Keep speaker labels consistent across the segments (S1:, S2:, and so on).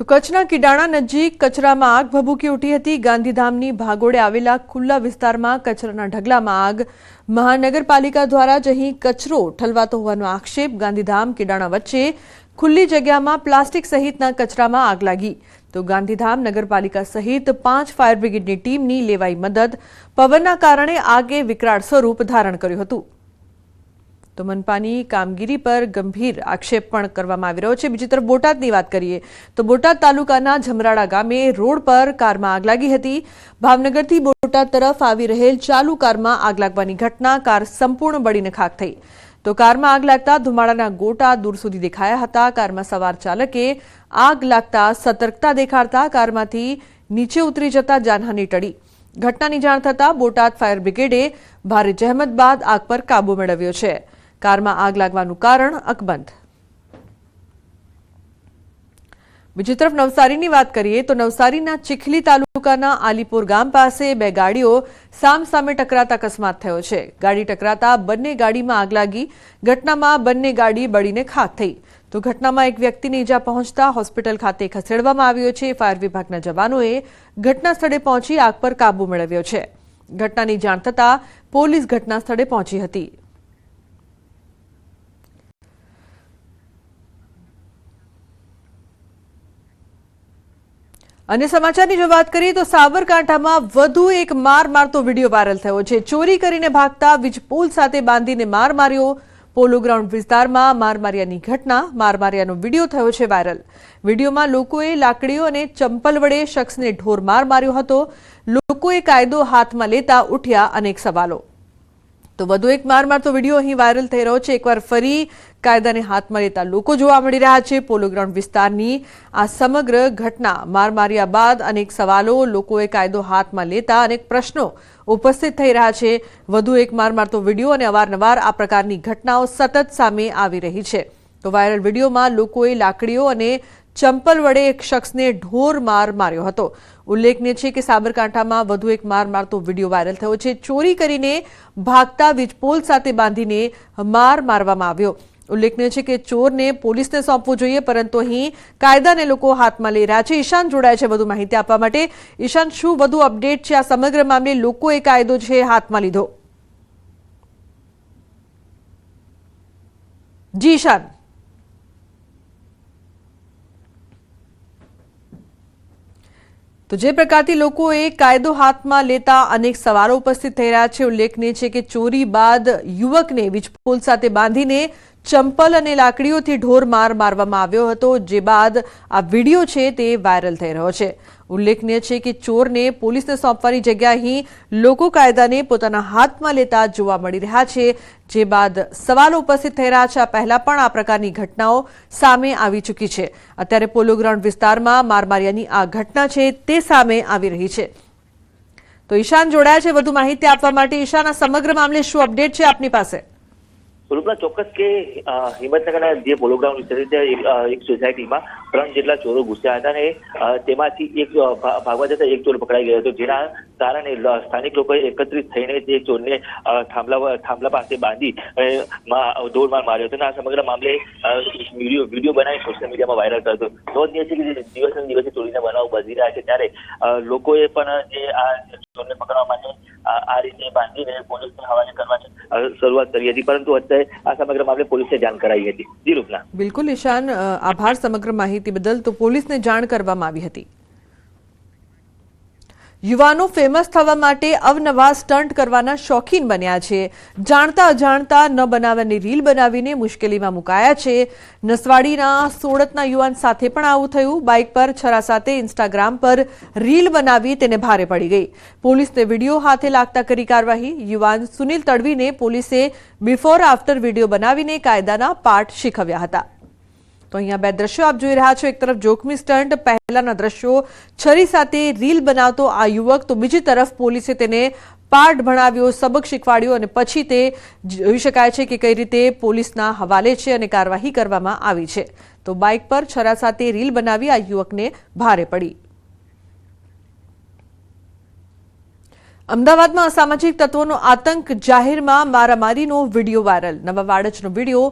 S1: તો કચ્છના કિડાણા નજીક કચરામાં આગ ભભૂકી ઉઠી હતી। ગાંધીધામની ભાગોળે આવેલા ખુલ્લા વિસ્તારમાં કચરાના ઢગલામાં આગ। મહાનગરપાલિકા દ્વારા જ અહીં કચરો ઠલવાતો હોવાનો આક્ષેપ। ગાંધીધામ કિડાણા વચ્ચે ખુલ્લી જગ્યામાં પ્લાસ્ટિક સહિતના કચરામાં આગ લાગી। તો ગાંધીધામ નગરપાલિકા સહિત 5 ફાયર બ્રિગેડની ટીમની લેવાઈ મદદ। પવનના કારણે આગે વિકરાળ સ્વરૂપ ધારણ કર્યું હતું। તો મનપાની કામગીરી પર ગંભીર આક્ષેપ પણ કરવામાં આવી રહ્યો છે। બીજી તરફ બોટાદની વાત કરીએ તો બોટાદ તાલુકાના જમરાડા ગામે રોડ પર કારમાં આગ લાગી હતી। ભાવનગરથી બોટાદ તરફ આવી રહેલ ચાલુ કારમાં આગ લાગવાની ઘટના। કાર સંપૂર્ણ બળીને ખાખ થઈ। તો કારમાં આગ લાગતા ધુમાડાના ગોટા દૂર સુધી દેખાયા હતા। કારમાં સવાર ચાલકે આગ લાગતા સતર્કતા દેખાડતા કારમાંથી નીચે ઉતરી જતા જાનહાની ટળી। ઘટનાની જાણ થતાં બોટાદ ફાયર બ્રિગેડે ભારે જહેમત બાદ આગ પર કાબુ મેળવ્યો છે। કારમાં આગ લાગવાનું કારણ અકબંધ। બીજી તરફ નવસારીની વાત કરીએ તો નવસારીના ચીખલી તાલુકાના આલીપુર ગામ પાસે 2 ગાડીઓ સામસામે ટકરાતા અકસ્માત થયો છે। ગાડી ટકરાતા બંને ગાડીમાં આગ લાગી। ઘટનામાં બંને ગાડી બળીને ખાખ થઈ। તો ઘટનામાં એક વ્યક્તિને ઈજા પહોંચતા હોસ્પિટલ ખાતે ખસેડવામાં આવ્યો છે। ફાયર વિભાગના જવાનોએ ઘટના સ્થળે પહોંચી આગ પર કાબુ મેળવ્યો છે। ઘટનાની જાણ થતાં પોલીસ ઘટના સ્થળે પહોંચી હતી। અને સમાચારની જો વાત કરીએ તો સાબરકાંઠામાં વધુ એક માર મારતો વિડીયો વાયરલ થયો છે। ચોરી કરીને ભાગતા વીજપોલ સાથે બાંધીને માર માર્યો। પોલો ગ્રાઉન્ડ વિસ્તારમાં માર માર્યાની ઘટના। માર માર્યાનો વિડીયો થયો છે વાયરલ। વિડીયોમાં લોકોએ લાકડીઓ અને ચંપલ વડે શખ્સને ઢોર માર માર્યો હતો। લોકોએ કાયદો હાથમાં લેતા ઉઠ્યા અનેક સવાલો। તો વધુ એક માર મારતો વિડીયો અહીં વાયરલ થઈ રહ્યો છે। એકવાર ફરી કાયદાને હાથમાં લેતા લોકો જોવા મળી રહ્યા છે। પોલો ગ્રાઉન્ડ વિસ્તારની આ સમગ્ર ઘટના માર માર્યા બાદ અનેક સવાલો, લોકોએ કાયદો હાથમાં લેતા અનેક પ્રશ્નો ઉપસ્થિત થઈ રહ્યા છે। વધુ એક માર મારતો વિડીયો અને અવારનવાર આ પ્રકારની ઘટનાઓ સતત સામે આવી રહી છે। તો વાયરલ વિડીયોમાં લોકોએ લાકડીઓ અને ચંપલ વડે એક શખ્સને ઢોર માર માર્યો હતો। ઉલ્લેખનીય છે કે સાબરકાંઠામાં વધુ એક માર મારતો વિડીયો વાયરલ થયો છે। ચોરી કરીને ભાગતા વીજપોલ સાથે બાંધીને માર મારવામાં આવ્યો। ઉલ્લેખનીય છે કે ચોરને પોલીસને સોંપવું જોઈએ, પરંતુ અહીં કાયદાને લોકો હાથમાં લઈ રહ્યા છે। ઈશાન જોડાય છે વધુ માહિતી આપવા માટે। ઈશાન, શું વધુ અપડેટ છે આ સમગ્ર મામલે? લોકોએ કાયદો છે હાથમાં લીધો। જી ઈશાન। તો જે પ્રકારથી લોકોએ કાયદો હાથમાં લેતા અનેક સવાલો ઉપસ્થિત થઈ રહ્યા છે। ઉલ્લેખનીય છે કે ચોરી બાદ યુવકને વીજપોલ સાથે બાંધીને ચંપલ અને લાકડીઓથી ઢોર માર મારવામાં આવ્યો હતો, જે બાદ આ વિડીયો છે તે વાયરલ થઈ રહ્યો છે। ઉલ્લેખનીય છે કે ચોરને પોલીસને સોંપવાની જગ્યાએ અહીં લોકો કાયદાને પોતાના હાથમાં લેતા જોવા મળી રહ્યા છે, જે બાદ સવાલો ઉપસ્થિત થઈ રહ્યા છે। આ પહેલા પણ આ પ્રકારની ઘટનાઓ સામે આવી ચૂકી છે। અત્યારે પોલો ગ્રાઉન્ડ વિસ્તારમાં મારમારિયાની આ ઘટના છે તે સામે આવી રહી છે। તો ઈશાન જોડાયા છે વધુ માહિતી આપવા માટે। ઈશાન, આ સમગ્ર મામલે શું અપડેટ છે આપની પાસે?
S2: રૂપના ચોક્કસ કે હિંમતનગરના જે પોલો ગ્રાઉન્ડ વિસ્તાર છે એક સોસાયટીમાં 3 જેટલા ચોરો ઘૂસ્યા હતા અને તેમાંથી એક ભાગવા જતા એક ચોર પકડાઈ ગયો હતો, જેના કારણે સ્થાનિક લોકોએ એકત્રિત થઈને તે ચોરને થાંભલા પાસે બાંધી ઢોરમાર માર્યો હતો। અને આ સમગ્ર મામલે વિડીયો બનાવી સોશિયલ મીડિયામાં વાયરલ કર્યો હતો। નોંધનીય છે કે દિવસે દિવસે ચોરીના બનાવો વધી રહ્યા છે, ત્યારે લોકોએ પણ જે આ ચોરને પકડવા માટે આ રીતે બાંધીને પોલીસને હવાલે કરવાની શરૂઆત કરી હતી, પરંતુ અત્યારે આ સમગ્ર મામલે પોલીસને જાણ કરાઈ હતી। જી રૂપના।
S1: બિલકુલ ઈશાન, આભાર સમગ્ર માહિતી બદલ। તો પોલીસને જાણ કરવામાં આવી હતી। યુવાનો ફેમસ થવા માટે અવનવા સ્ટન્ટ કરવાના શોખીન બન્યા છે। જાણતા અજાણતા ન બનાવવાની રીલ બનાવીને મુશ્કેલીમાં મુકાયા છે। નસવાડીના સોડતના યુવાન સાથે પણ આવું થયું। બાઇક પર છરા સાથે ઇન્સ્ટાગ્રામ પર રીલ બનાવી તેને ભારે પડી ગઈ। પોલીસને વિડીયો હાથે લાગતા કરી કાર્યવાહી। યુવાન સુનિલ તડવીને પોલીસે બિફોર આફ્ટર વિડીયો બનાવીને કાયદાના પાઠ શીખવ્યા હતા। તો અહીંયા 2 દ્રશ્યો આપ જોઈ રહ્યા છો। એક તરફ જોખમી સ્ટન્ટ, પહેલાના દ્રશ્યો છરી સાથે રીલ બનાવતો આ યુવક, તો બીજી તરફ પોલીસે તેને પાઠ ભણાવ્યો, સબક શીખવાડ્યો અને પછી તે જોઈ શકાય છે કે કઈ રીતે પોલીસના હવાલે છે અને કાર્યવાહી કરવામાં આવી છે। તો બાઇક પર છરા સાથે રીલ બનાવી આ યુવકને ભારે પડી। અમદાવાદમાં અસામાજિક તત્વોનો આતંક, જાહેરમાં મારામારીનો વિડીયો વાયરલ. નવા વાડજનો વિડીયો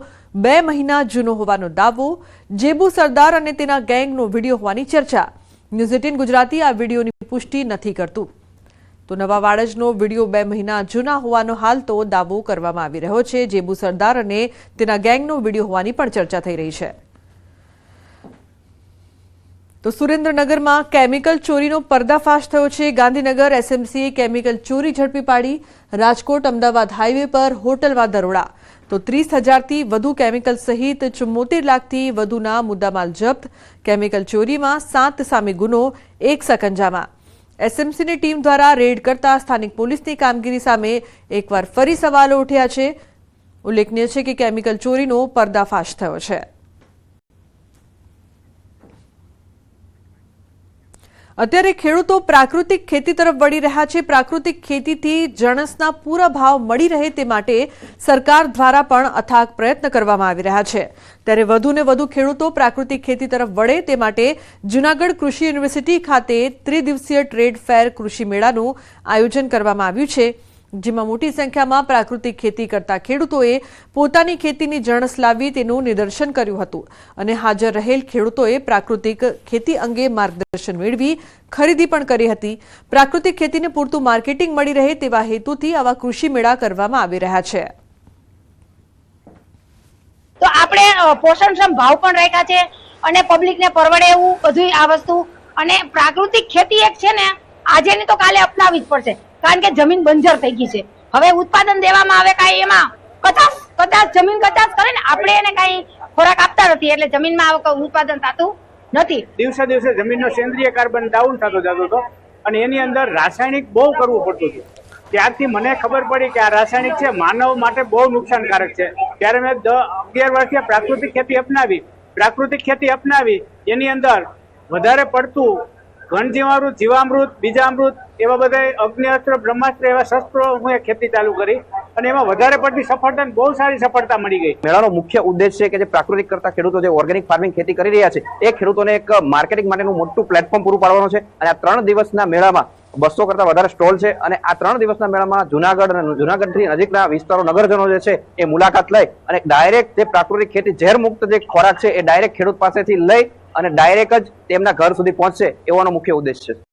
S1: 2 મહિના જૂનો હોવાનો દાવો. જેબુ સરદાર અને તેના ગેંગનો વિડીયો હોવાની ચર્ચા. ન્યૂઝ 18 ગુજરાતી આ વિડીયોની પુષ્ટિ નથી કરતું. તો નવા વાડજનો વિડીયો 2 મહિના જૂના હોવાનો હાલ તો દાવો કરવામાં આવી રહ્યો છે. જેબુ સરદાર અને તેના ગેંગનો વિડીયો હોવાની પણ ચર્ચા થઈ રહી છે. તો સુરેન્દ્રનગરમાં કેમિકલ ચોરીનો પર્દાફાશ થયો છે. ગાંધીનગર એસએમસીએ કેમિકલ ચોરી ઝડપી પાડી. રાજકોટ અમદાવાદ હાઈવે પર હોટલમાં દરોડા. તો 30,000થી વધુ કેમિકલ સહિત 74 લાખથી વધુના મુદ્દામાલ જપ્ત. કેમિકલ ચોરીમાં 7 સામે ગુનો, 1 સકંજામાં. એસએમસીની ટીમ દ્વારા રેડ કરતા સ્થાનિક પોલીસની કામગીરી સામે એકવાર ફરી સવાલો ઉઠ્યા છે. ઉલ્લેખનીય છે કે કેમિકલ ચોરીનો પર્દાફાશ થયો છે. અત્યારે ખેડૂતો પ્રાકૃતિક ખેતી તરફ વળી રહ્યા છે. પ્રાકૃતિક ખેતીથી જણસના પૂરા ભાવ મળી રહે તે માટે સરકાર દ્વારા પણ અથાગ પ્રયત્ન કરવામાં આવી રહ્યા છે. ત્યારે વધુને વધુ ખેડૂતો પ્રાકૃતિક ખેતી તરફ વળે તે માટે જૂનાગઢ કૃષિ યુનિવર્સિટી ખાતે ત્રિદિવસીય ટ્રેડ ફેર કૃષિ મેળાનું આયોજન કરવામાં આવ્યું છે. જેમાં મોટી સંખ્યામાં પ્રાકૃતિક ખેતી કરતા ખેડૂતોએ પોતાની ખેતીની જણસ લાવી તેનું નિદર્શન કર્યું હતું અને હાજર રહેલ ખેડૂતોએ પ્રાકૃતિક ખેતી અંગે માર્ગદર્શન મેળવી ખરીદી પણ કરી હતી. પ્રાકૃતિક ખેતીને પૂરતું માર્કેટિંગ મળી રહે તેવા હેતુથી આવા કૃષિ મેળા કરવામાં આવી રહ્યા છે.
S3: તો આપણે પોષણક્ષમ ભાવ પણ રાખ્યા છે અને પબ્લિકને પરવડે એવું બધું આ વસ્તુ. અને પ્રાકૃતિક ખેતી એક છે ને, આજે ની તો કાલે અપનાવી જ પડશે, કારણ કે જમીન બંજર થઈ ગઈ છે. હવે ઉત્પાદન દેવામાં આવે કાંઈ એમાં કદાચ જમીન કચાશ કરે ને, આપણે એને કાંઈ ખોરાક આપતા નથી એટલે જમીનમાં ઉત્પાદન થતું નથી.
S4: દિવસે દિવસે જમીનનો સેન્દ્રીય કાર્બન ડાઉન થતો જતો હતો અને એની અંદર રાસાયણિક બહુ કરવું પડતું હતું. ત્યારથી મને ખબર પડી કે આ રાસાયણિક છે માનવ માટે બહુ નુકસાનકારક છે. ત્યારે મેં 11 વર્ષથી પ્રાકૃતિક ખેતી અપનાવી. પ્રાકૃતિક ખેતી અપનાવી એની અંદર વધારે પડતું ઘનજીવામૃત, જીવામૃત, બીજામૃત એવા બધા અગ્નિઅસ્ત્ર, બ્રહ્માસ્ત્ર એવા શસ્ત્રો હું એ ખેતી ચાલુ કરી અને એમાં વધારે પડતી સફળતા, બહુ સારી સફળતા મળી ગઈ.
S5: મેળાનો મુખ્ય ઉદ્દેશ છે કે જે પ્રાકૃતિક કરતા ખેડૂતો જે ઓર્ગેનિક ફાર્મિંગ ખેતી કરી રહ્યા છે એ ખેડૂતોને એક માર્કેટિંગ માટેનું મોટું પ્લેટફોર્મ પૂરું પાડવાનું છે. અને આ 3 દિવસના મેળામાં 200 કરતા વધારે સ્ટોલ છે અને આ 3 દિવસના મેળામાં જુનાગઢથી નજીકના વિસ્તારો, નગરજનો જે છે એ મુલાકાત લઈ અને ડાયરેક્ટ જે પ્રાકૃતિક ખેતી ઝેર મુક્ત જે ખોરાક છે એ ડાયરેક્ટ ખેડૂત પાસેથી લઈ અને ડાયરેક્ટ જ તેમના ઘર સુધી પહોંચશે એવાનો મુખ્ય ઉદ્દેશ છે.